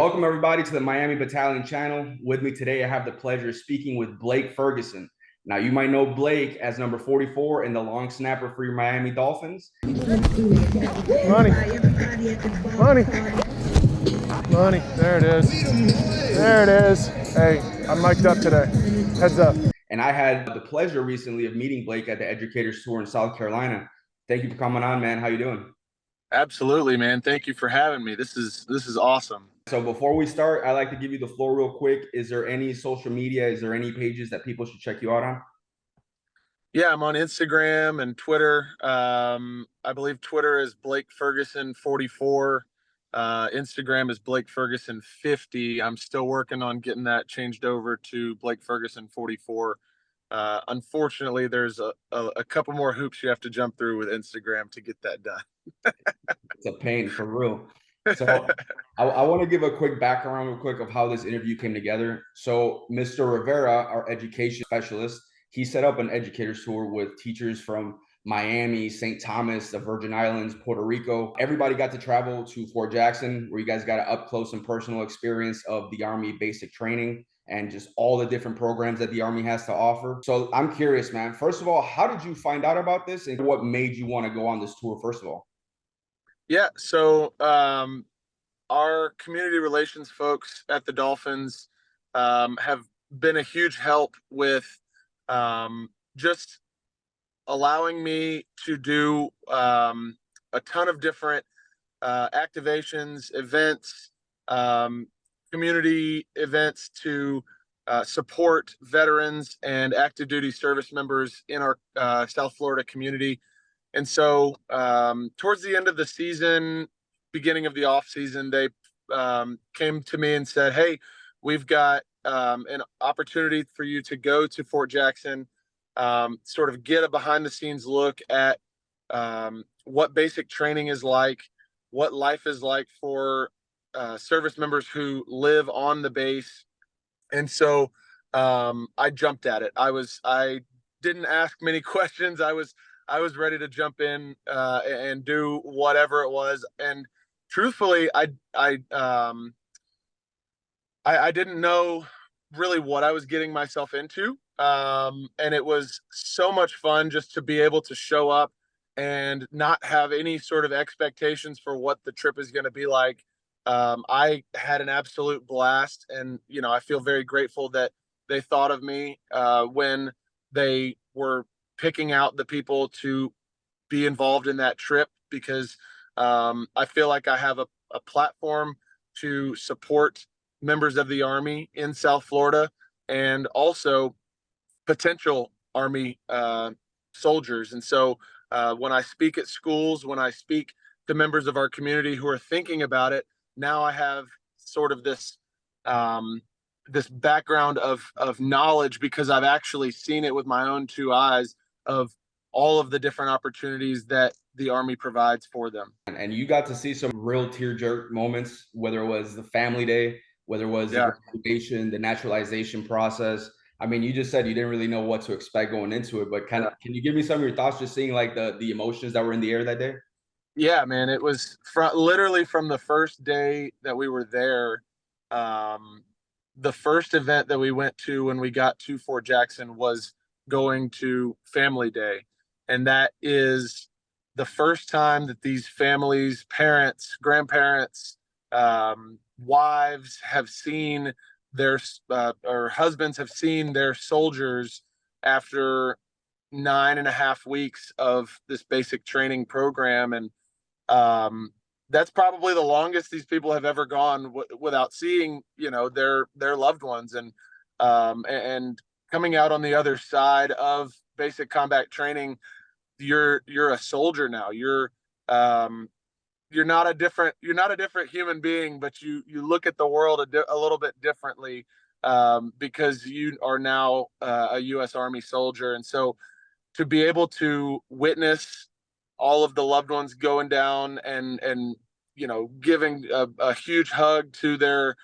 welcome everybody to the Miami Battalion channel. With me today, I have the pleasure of speaking with Blake Ferguson. Now, you might know Blake as number 44 and the long snapper for your Miami Dolphins. Money. There it is. There it is. Hey, I'm mic'd up today. Heads up. And I had the pleasure recently of meeting Blake at the Educators Tour in South Carolina. Thank you for coming on, man. How you doing? Absolutely, man. Thank you for having me. This is awesome. So before we start, I'd like to give you the floor real quick. Is there any social media? Is there any pages that people should check you out on? Yeah, I'm on Instagram and Twitter. I believe Twitter is Blake Ferguson 44. Instagram is Blake Ferguson 50. I'm still working on getting that changed over to Blake Ferguson 44. Unfortunately, there's a couple more hoops you have to jump through with Instagram to get that done. It's a pain for real. So I want to give a quick background real quick of how this interview came together. So Mr. Rivera, our education specialist, he set up an educators tour with teachers from Miami, St. Thomas, the Virgin Islands, Puerto Rico. Everybody got to travel to Fort Jackson, where you guys got an up close and personal experience of the Army basic training and just all the different programs that the Army has to offer. So I'm curious, man. First of all, how did you find out about this and what made you want to go on this tour, first of all? Yeah, so our community relations folks at the Dolphins have been a huge help with just allowing me to do a ton of different activations, events, community events to support veterans and active duty service members in our South Florida community. And so towards the end of the season, beginning of the off season, they came to me and said, hey, we've got an opportunity for you to go to Fort Jackson, sort of get a behind the scenes look at what basic training is like, what life is like for service members who live on the base. And so I jumped at it. I didn't ask many questions. I was ready to jump in and do whatever it was. And truthfully, I didn't know really what I was getting myself into. And it was so much fun just to be able to show up and not have any sort of expectations for what the trip is going to be like. I had an absolute blast, and I feel very grateful that they thought of me when they were picking out the people to be involved in that trip, because I feel like I have a platform to support members of the Army in South Florida and also potential Army soldiers. And so when I speak at schools, when I speak to members of our community who are thinking about it, now I have sort of this this background of knowledge, because I've actually seen it with my own two eyes of all of the different opportunities that the Army provides for them. And you got to see some real tear-jerk moments, whether it was the family day, whether it was the graduation, the naturalization process. I mean, you just said you didn't really know what to expect going into it, but can you give me some of your thoughts just seeing like the emotions that were in the air that day? Yeah, man, it was literally from the first day that we were there. The first event that we went to when we got to Fort Jackson was going to Family Day. And that is the first time that these families, parents, grandparents, wives have seen their or husbands have seen their soldiers after 9.5 weeks of this basic training program. And that's probably the longest these people have ever gone without seeing, their loved ones. And coming out on the other side of basic combat training, you're a soldier now. You're not a different human being, but you look at the world a little bit differently because you are now a U.S. Army soldier. And so to be able to witness all of the loved ones going down and giving a huge hug to their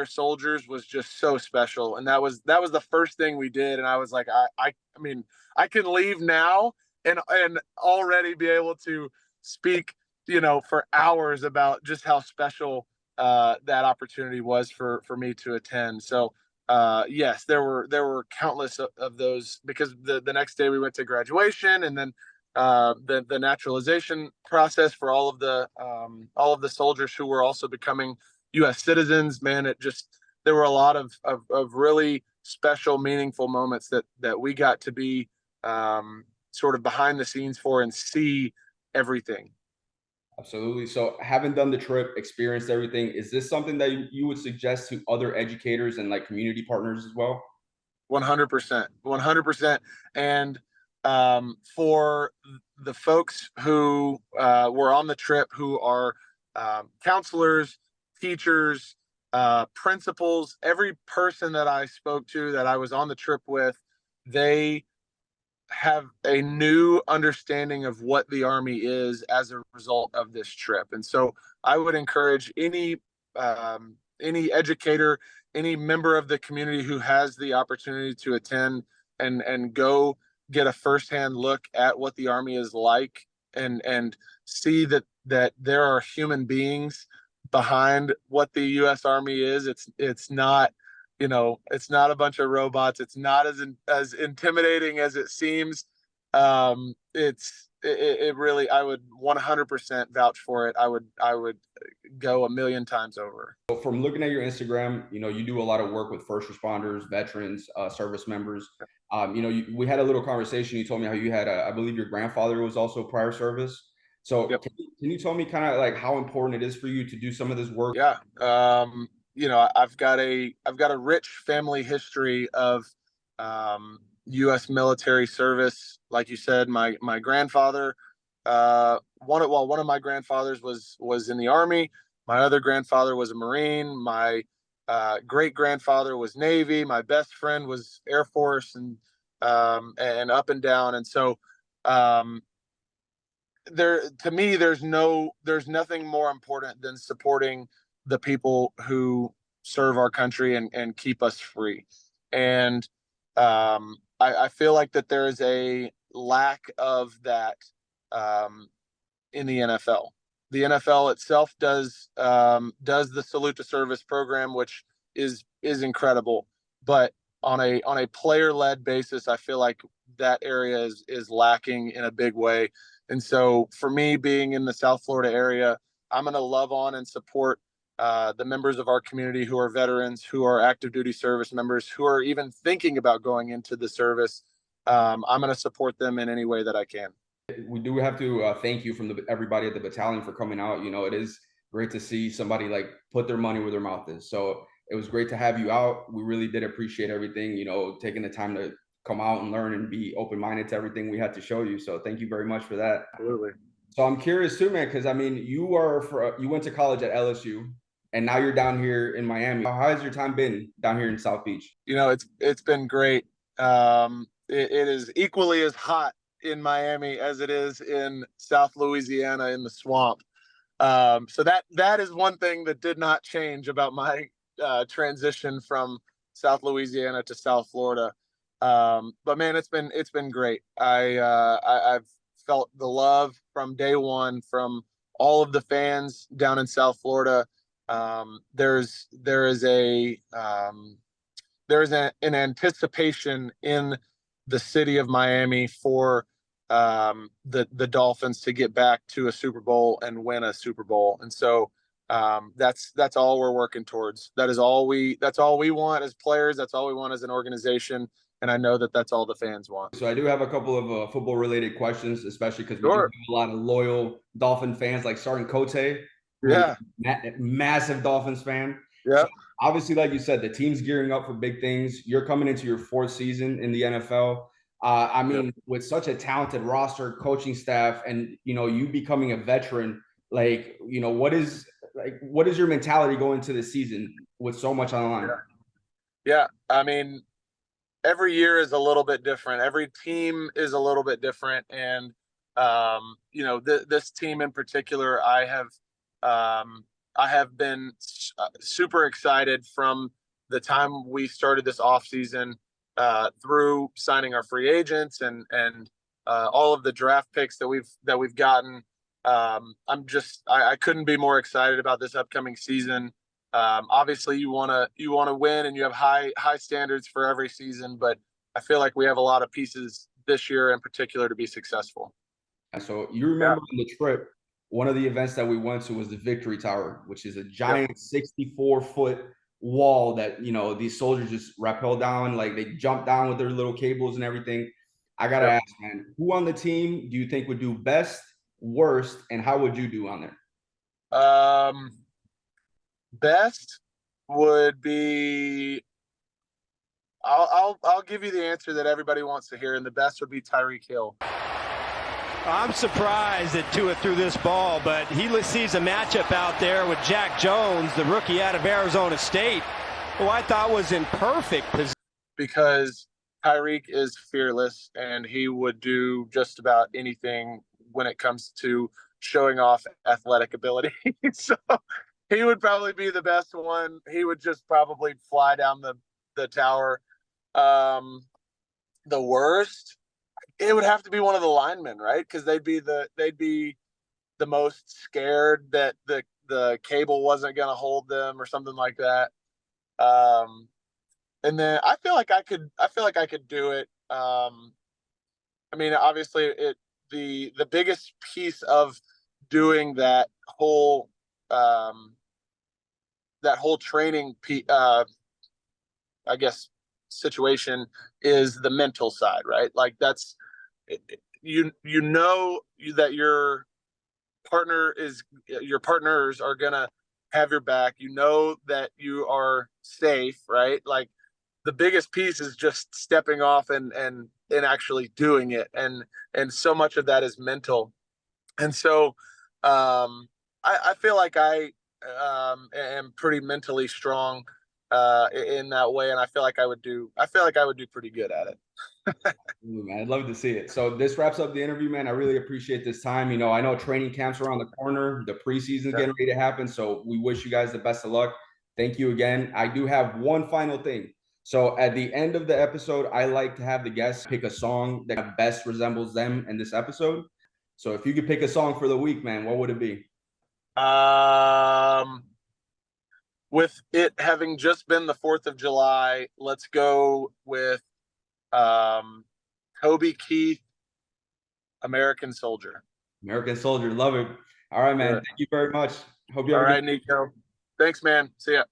soldiers was just so special. And that was the first thing we did. And I was like, I mean, I can leave now and already be able to speak, for hours about just how special that opportunity was for me to attend. So yes, there were countless of those, because the next day we went to graduation, and then the naturalization process for all of the soldiers who were also becoming U.S. citizens. Man, it just, there were a lot of really special, meaningful moments that we got to be sort of behind the scenes for and see everything. Absolutely. So, having done the trip, experienced everything, is this something that you would suggest to other educators and like community partners as well? 100%, 100%. And for the folks who were on the trip, who are counselors, teachers, principals, every person that I spoke to, that I was on the trip with, they have a new understanding of what the Army is as a result of this trip. And so I would encourage any educator, any member of the community who has the opportunity to attend and go get a firsthand look at what the Army is like, and see that there are human beings behind what the U.S. Army is. It's not, it's not a bunch of robots. It's not as intimidating as it seems. It really, I would 100% vouch for it. I would go a million times over. So, from looking at your Instagram, you do a lot of work with first responders, veterans, service members. We had a little conversation. You told me how you had, I believe your grandfather was also prior service. So, Yep. can you tell me kind of like how important it is for you to do some of this work? Yeah. I've got a rich family history of U.S. military service. Like you said, my grandfather, one of my grandfathers was in the Army. My other grandfather was a Marine. My great grandfather was Navy. My best friend was Air Force, and up and down. And so um, to me, there's nothing more important than supporting the people who serve our country and keep us free. And I feel like that there is a lack of that in the NFL. The NFL itself does the salute to service program, which is incredible, but on a player led basis, I feel like that area is lacking in a big way. And so for me, being in the South Florida area, I'm going to love on and support the members of our community who are veterans, who are active duty service members, who are even thinking about going into the service. I'm going to support them in any way that I can. We do have to thank you from everybody at the battalion for coming out. It is great to see somebody like put their money where their mouth is. So it was great to have you out. We really did appreciate everything, taking the time to come out and learn and be open-minded to everything we had to show you. So thank you very much for that. Absolutely. So I'm curious too, man, because I mean, you went to college at LSU, and now you're down here in Miami. How has your time been down here in South Beach? It's been great. It is equally as hot in Miami as it is in South Louisiana in the swamp. So that is one thing that did not change about my transition from South Louisiana to South Florida. But man, it's been great. I've felt the love from day one from all of the fans down in South Florida. There is an anticipation in the city of Miami for the Dolphins to get back to a Super Bowl and win a Super Bowl. And so that's all we're working towards. That's all we want as players. That's all we want as an organization. And I know that that's all the fans want. So I do have a couple of football related questions, especially because we do Sure. have a lot of loyal Dolphin fans like Sergeant Cote, Yeah. massive Dolphins fan. Yeah. So obviously, like you said, the team's gearing up for big things. You're coming into your fourth season in the NFL. I mean, Yep. with such a talented roster, coaching staff, and you becoming a veteran, what is your mentality going into the season with so much on the line? Yeah. I mean, every year is a little bit different. Every team is a little bit different. And, this team in particular, I have been super excited from the time we started this offseason through signing our free agents and all of the draft picks that we've gotten. I couldn't be more excited about this upcoming season. Obviously you want to win, and you have high standards for every season, but I feel like we have a lot of pieces this year in particular to be successful. So you remember on the trip, one of the events that we went to was the Victory Tower, which is a giant 64-foot wall that, you know, these soldiers just rappel down, like they jump down with their little cables and everything. I gotta ask, man, who on the team do you think would do best, worst, and how would you do on there? Best would be, I'll give you the answer that everybody wants to hear, and the best would be Tyreek Hill. I'm surprised that Tua threw this ball, but he sees a matchup out there with Jack Jones, the rookie out of Arizona State, who I thought was in perfect position. Because Tyreek is fearless, and he would do just about anything when it comes to showing off athletic ability. So he would probably be the best one. He would just probably fly down the tower. The worst, it would have to be one of the linemen, right? Because they'd be the most scared that the cable wasn't going to hold them or something like that. And then I feel like I could do it. I mean, obviously, the biggest piece of doing that whole training, I guess, situation is the mental side, right? Like that's, you know that your partners are gonna have your back. You know that you are safe, right? Like the biggest piece is just stepping off and actually doing it, and so much of that is mental. And so I feel like I am pretty mentally strong in that way, and I feel like I would do pretty good at it. Ooh, man, I'd love to see it. So this wraps up the interview, man. I really appreciate this time. You know, I know training camps around the corner. The preseason is getting ready to happen. So we wish you guys the best of luck. Thank you again. I do have one final thing. So at the end of the episode, I like to have the guests pick a song that best resembles them in this episode. So if you could pick a song for the week, man, what would it be? With it having just been the 4th of July, let's go with Toby Keith, American Soldier. American Soldier. Love it. All right, man. Sure. Thank you very much. Hope you have All a good right, Nico. Thanks, man. See ya.